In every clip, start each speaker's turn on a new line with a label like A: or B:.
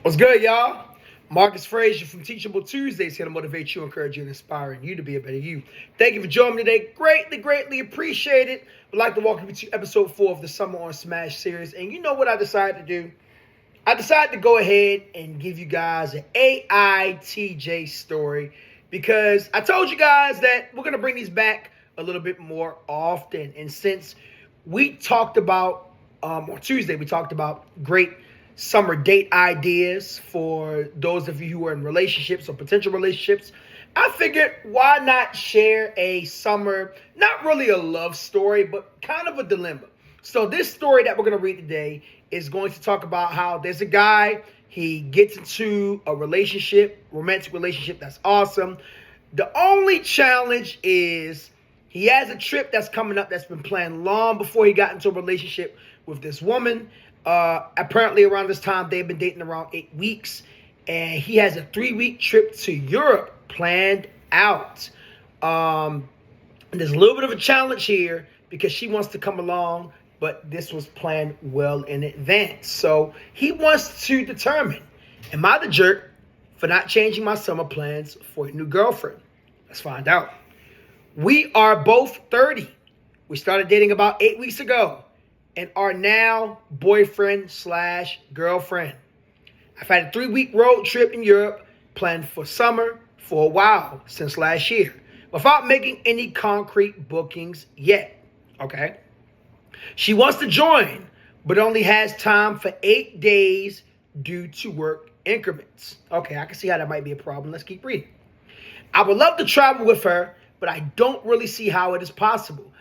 A: What's good, y'all? Marcus Frazier from Teachable Tuesdays here to motivate you, encourage you, and inspire you to be a better you. Thank you for joining me today. Greatly appreciate it. I'd like to welcome you to episode 4 of the Summer on Smash series. And you know what I decided to do? I decided to go ahead and give you guys an AITJ story because I told you guys that we're going to bring these back a little bit more often. And since we talked about, on Tuesday, we talked about great summer date ideas for those of you who are in relationships or potential relationships, I figured why not share a summer, not really a love story, but kind of a dilemma. So this story that we're going to read today is going to talk about how there's a guy, he gets into a relationship, romantic relationship that's awesome. The only challenge is he has a trip that's coming up that's been planned long before he got into a relationship with this woman. Apparently around this time, they've been dating around 8 weeks, and he has a 3-week trip to Europe planned out. There's a little bit of a challenge here because she wants to come along, but this was planned well in advance. So he wants to determine, am I the jerk for not changing my summer plans for a new girlfriend? Let's find out. We are both 30. We started dating about 8 weeks ago and are now boyfriend/girlfriend. I've had a 3-week road trip in Europe planned for summer for a while since last year without making any concrete bookings yet. Okay. She wants to join, but only has time for 8 days due to work increments. Okay, I can see how that might be a problem. Let's keep reading. I would love to travel with her, but I don't really see how it is possible.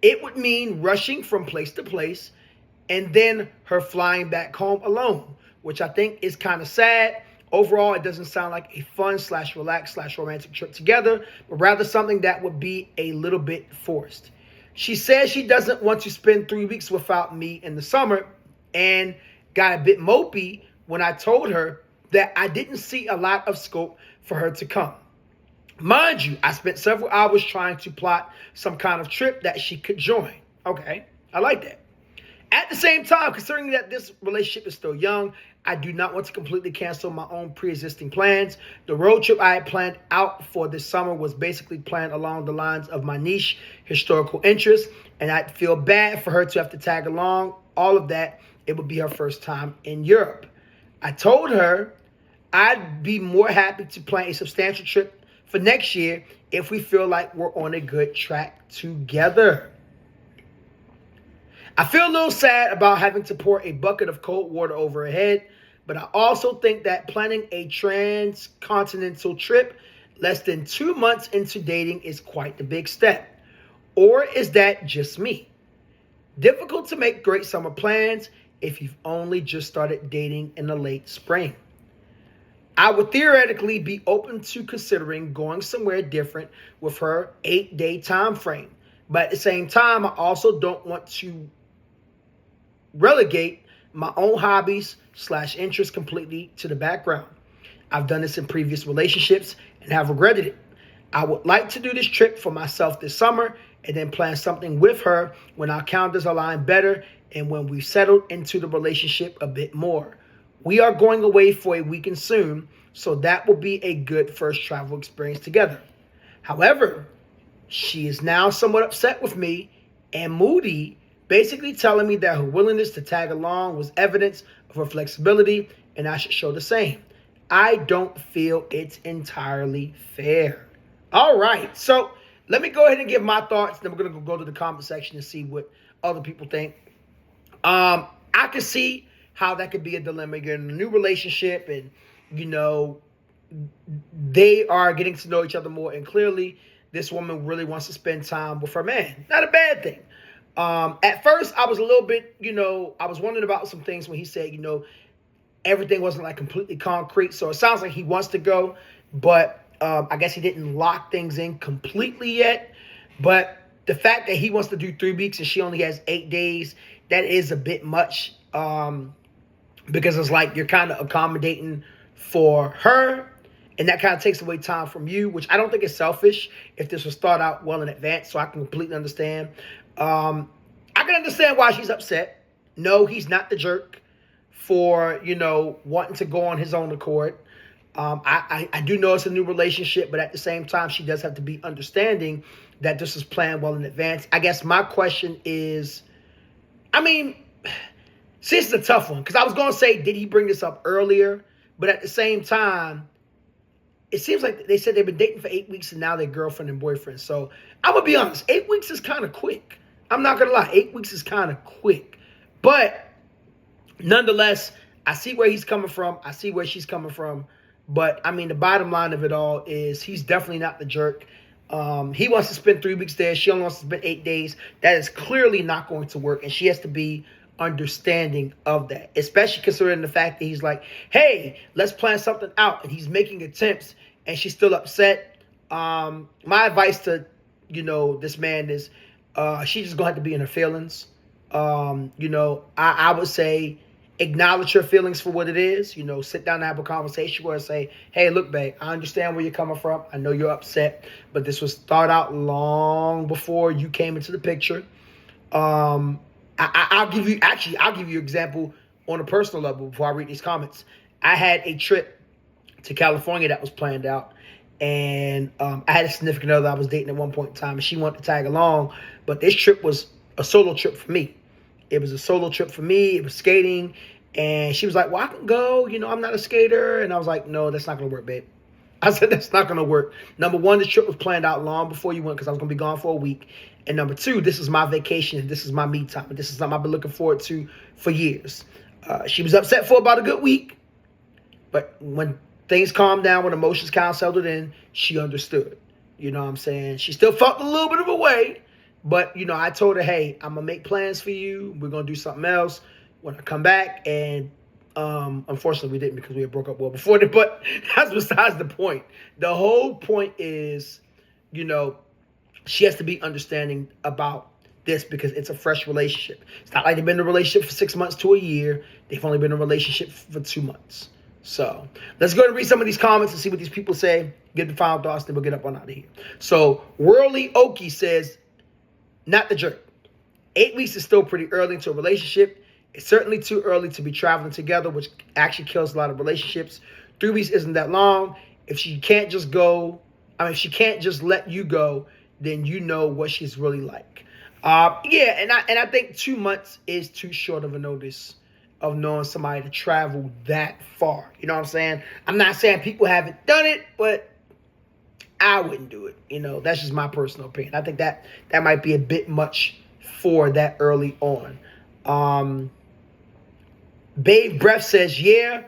A: It would mean rushing from place to place and then her flying back home alone, which I think is kind of sad. Overall, it doesn't sound like a fun/relaxed/romantic trip together, but rather something that would be a little bit forced. She says she doesn't want to spend 3 weeks without me in the summer and got a bit mopey when I told her that I didn't see a lot of scope for her to come. Mind you, I spent several hours trying to plot some kind of trip that she could join. Okay, I like that. At the same time, considering that this relationship is still young, I do not want to completely cancel my own pre-existing plans. The road trip I had planned out for this summer was basically planned along the lines of my niche historical interests, and I'd feel bad for her to have to tag along. All of that, it would be her first time in Europe. I told her I'd be more happy to plan a substantial trip for next year if we feel like we're on a good track together. I feel a little sad about having to pour a bucket of cold water over her head, but I also think that planning a transcontinental trip less than 2 months into dating is quite the big step. Or is that just me? Difficult to make great summer plans if you've only just started dating in the late spring. I would theoretically be open to considering going somewhere different with her 8-day time frame. But at the same time, I also don't want to relegate my own hobbies/interests completely to the background. I've done this in previous relationships and have regretted it. I would like to do this trip for myself this summer and then plan something with her when our calendars align better and when we've settled into the relationship a bit more. We are going away for a weekend soon, so that will be a good first travel experience together. However, she is now somewhat upset with me and moody, basically telling me that her willingness to tag along was evidence of her flexibility and I should show the same. I don't feel it's entirely fair. All right, so let me go ahead and give my thoughts, then we're going to go to the comment section and see what other people think. I can see how that could be a dilemma. You're in a new relationship and, they are getting to know each other more. And clearly, this woman really wants to spend time with her man. Not a bad thing. At first, I was a little bit, I was wondering about some things when he said, everything wasn't like completely concrete. So it sounds like he wants to go, but I guess he didn't lock things in completely yet. But the fact that he wants to do 3 weeks and she only has 8 days, that is a bit much. Because it's like you're kind of accommodating for her, and that kind of takes away time from you, which I don't think is selfish if this was thought out well in advance, so I can completely understand. I can understand why she's upset. No, he's not the jerk for, wanting to go on his own accord. I do know it's a new relationship, but at the same time, she does have to be understanding that this is planned well in advance. I guess my question is, see, this is a tough one, because I was going to say, did he bring this up earlier? But at the same time, it seems like they said they've been dating for 8 weeks and now they're girlfriend and boyfriend. So I'm going to be honest, 8 weeks is kind of quick. I'm not going to lie, 8 weeks is kind of quick. But nonetheless, I see where he's coming from. I see where she's coming from. But, the bottom line of it all is he's definitely not the jerk. He wants to spend 3 weeks there. She only wants to spend 8 days. That is clearly not going to work. And she has to be understanding of that, especially considering the fact that he's like, hey, let's plan something out. And he's making attempts and she's still upset. My advice to, this man is she's just going to have to be in her feelings. I would say acknowledge her feelings for what it is. Sit down and have a conversation where I say, hey, look, babe, I understand where you're coming from. I know you're upset, but this was thought out long before you came into the picture. I'll give you an example on a personal level before I read these comments. I had a trip to California that was planned out. And I had a significant other I was dating at one point in time, and she wanted to tag along. But this trip was a solo trip for me. It was a solo trip for me. It was skating. And she was like, well, I can go. I'm not a skater. And I was like, no, that's not going to work, babe. I said, that's not going to work. Number one, this trip was planned out long before you went because I was going to be gone for a week. And number two, this is my vacation. And this is my me time. And this is something I've been looking forward to for years. She was upset for about a good week. But when things calmed down, when emotions kind of settled in, she understood. You know what I'm saying? She still felt a little bit of a way. But, I told her, hey, I'm going to make plans for you. We're going to do something else when I come back. And unfortunately, we didn't because we had broke up well before that. But that's besides the point. The whole point is, she has to be understanding about this because it's a fresh relationship. It's not like they've been in a relationship for 6 months to a year. They've only been in a relationship for 2 months. So let's go and read some of these comments and see what these people say. Get the final thoughts, then we'll get up on out of here. So Worldly Okie says, not the jerk. 8 weeks is still pretty early into a relationship. It's certainly too early to be traveling together, which actually kills a lot of relationships. 3 weeks isn't that long. If she can't just let you go, then you know what she's really like. And I think 2 months is too short of a notice of knowing somebody to travel that far. You know what I'm saying? I'm not saying people haven't done it, but I wouldn't do it. That's just my personal opinion. I think that might be a bit much for that early on. Babe Breath says, yeah,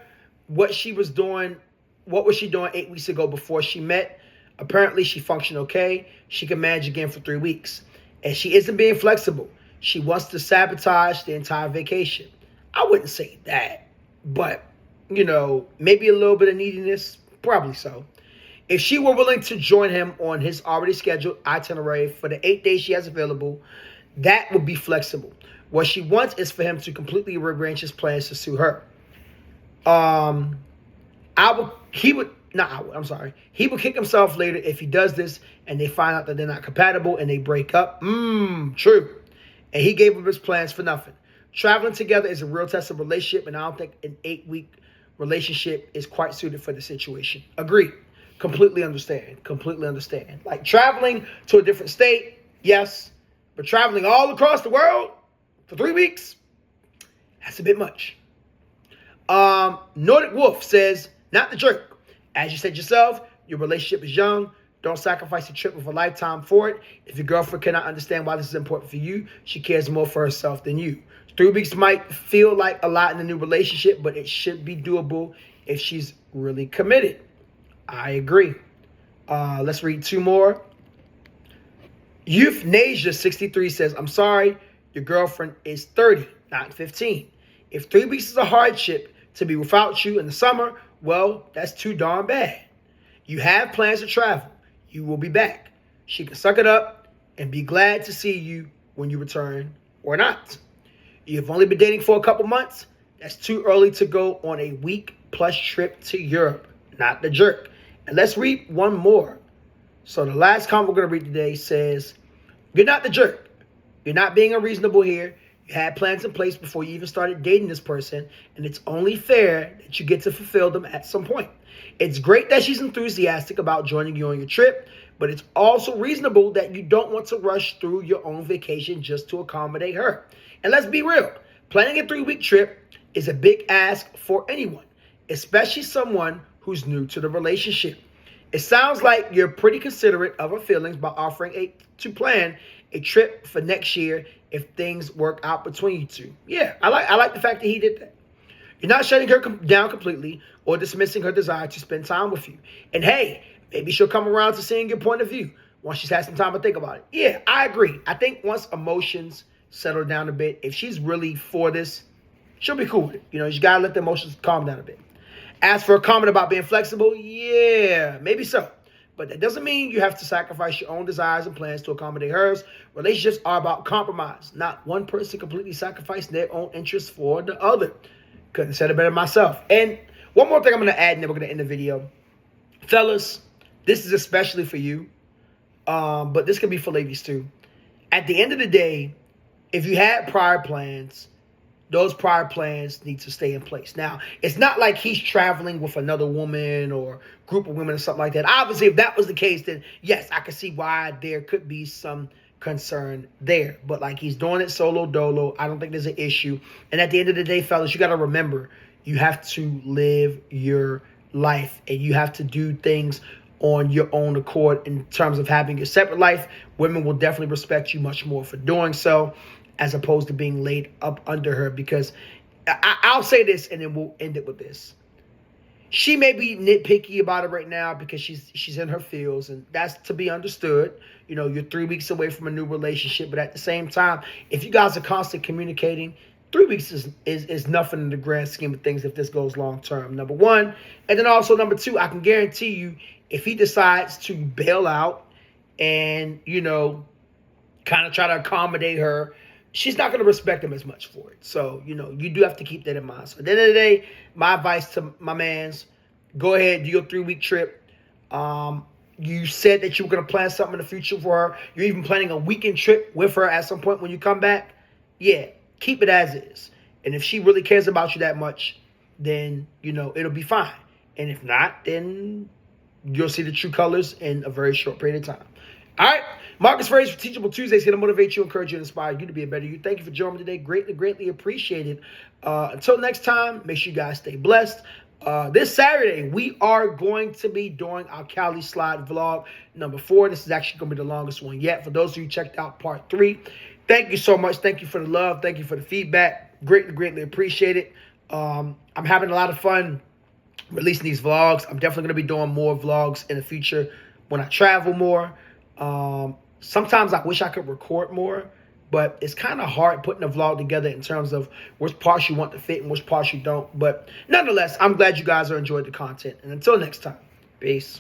A: what was she doing 8 weeks ago before she met? Apparently she functioned okay. She can manage again for 3 weeks. And she isn't being flexible. She wants to sabotage the entire vacation. I wouldn't say that, but, maybe a little bit of neediness, probably so. If she were willing to join him on his already scheduled itinerary for the 8 days she has available, that would be flexible. What she wants is for him to completely rearrange his plans to suit her. He would kick himself later if he does this and they find out that they're not compatible and they break up. True. And he gave him his plans for nothing. Traveling together is a real test of relationship, and I don't think an 8-week relationship is quite suited for the situation. Agreed. Completely understand. Like traveling to a different state, yes. But traveling all across the world for 3 weeks, that's a bit much. Nordic Wolf says, not the jerk. As you said yourself, your relationship is young. Don't sacrifice a trip of a lifetime for it. If your girlfriend cannot understand why this is important for you, she cares more for herself than you. 3 weeks might feel like a lot in a new relationship, but it should be doable if she's really committed. I agree. Let's read 2 more. Euthanasia 63 says, I'm sorry, your girlfriend is 30, not 15. If 3 weeks is a hardship to be without you in the summer, well, that's too darn bad. You have plans to travel. You will be back. She can suck it up and be glad to see you when you return or not. You've only been dating for a couple months. That's too early to go on a week-plus trip to Europe. Not the jerk. And let's read one more. So the last comment we're going to read today says, you're not the jerk. You're not being unreasonable here. You had plans in place before you even started dating this person, and it's only fair that you get to fulfill them at some point. It's great that she's enthusiastic about joining you on your trip, but it's also reasonable that you don't want to rush through your own vacation just to accommodate her. And let's be real, planning a 3-week trip is a big ask for anyone, especially someone who's new to the relationship. It sounds like you're pretty considerate of her feelings by offering to plan a trip for next year if things work out between you two. Yeah, I like the fact that he did that. You're not shutting her down completely or dismissing her desire to spend time with you. And hey, maybe she'll come around to seeing your point of view once she's had some time to think about it. Yeah, I agree. I think once emotions settle down a bit, if she's really for this, she'll be cool with it. You got to let the emotions calm down a bit. As for a comment about being flexible, yeah, maybe so. But that doesn't mean you have to sacrifice your own desires and plans to accommodate hers. Relationships are about compromise, not one person completely sacrificing their own interests for the other. Couldn't have said it better myself. And one more thing I'm going to add, and then we're going to end the video. Fellas, this is especially for you, but this could be for ladies too. At the end of the day, if you had prior plans, those prior plans need to stay in place. Now, it's not like he's traveling with another woman or group of women or something like that. Obviously, if that was the case, then yes, I could see why there could be some concern there. But like he's doing it solo dolo, I don't think there's an issue. And at the end of the day, fellas, you got to remember, you have to live your life and you have to do things on your own accord. In terms of having your separate life, women will definitely respect you much more for doing so, as opposed to being laid up under her. Because I'll say this and then we'll end it with this. She may be nitpicky about it right now because she's in her feels, and that's to be understood. You're 3 weeks away from a new relationship, but at the same time, if you guys are constantly communicating, 3 weeks is nothing in the grand scheme of things if this goes long term, number one. And then also number two, I can guarantee you, if he decides to bail out and, kind of try to accommodate her, she's not going to respect him as much for it. So, you do have to keep that in mind. So at the end of the day, my advice to my mans, go ahead, do your 3-week trip. You said that you were going to plan something in the future for her. You're even planning a weekend trip with her at some point when you come back. Yeah, keep it as is. And if she really cares about you that much, then, it'll be fine. And if not, then you'll see the true colors in a very short period of time. All right. Marcus Fraser for Teachable Tuesdays, here to motivate you, encourage you, and inspire you to be a better you. Thank you for joining me today. Greatly, greatly appreciated. Until next time, make sure you guys stay blessed. This Saturday, we are going to be doing our Cali Slide vlog number 4. This is actually going to be the longest one yet. For those of you who checked out part 3, thank you so much. Thank you for the love. Thank you for the feedback. Greatly, greatly appreciate it. I'm having a lot of fun releasing these vlogs. I'm definitely going to be doing more vlogs in the future when I travel more. Sometimes I wish I could record more, but it's kind of hard putting a vlog together in terms of which parts you want to fit and which parts you don't. But nonetheless, I'm glad you guys are enjoying the content. And until next time, peace.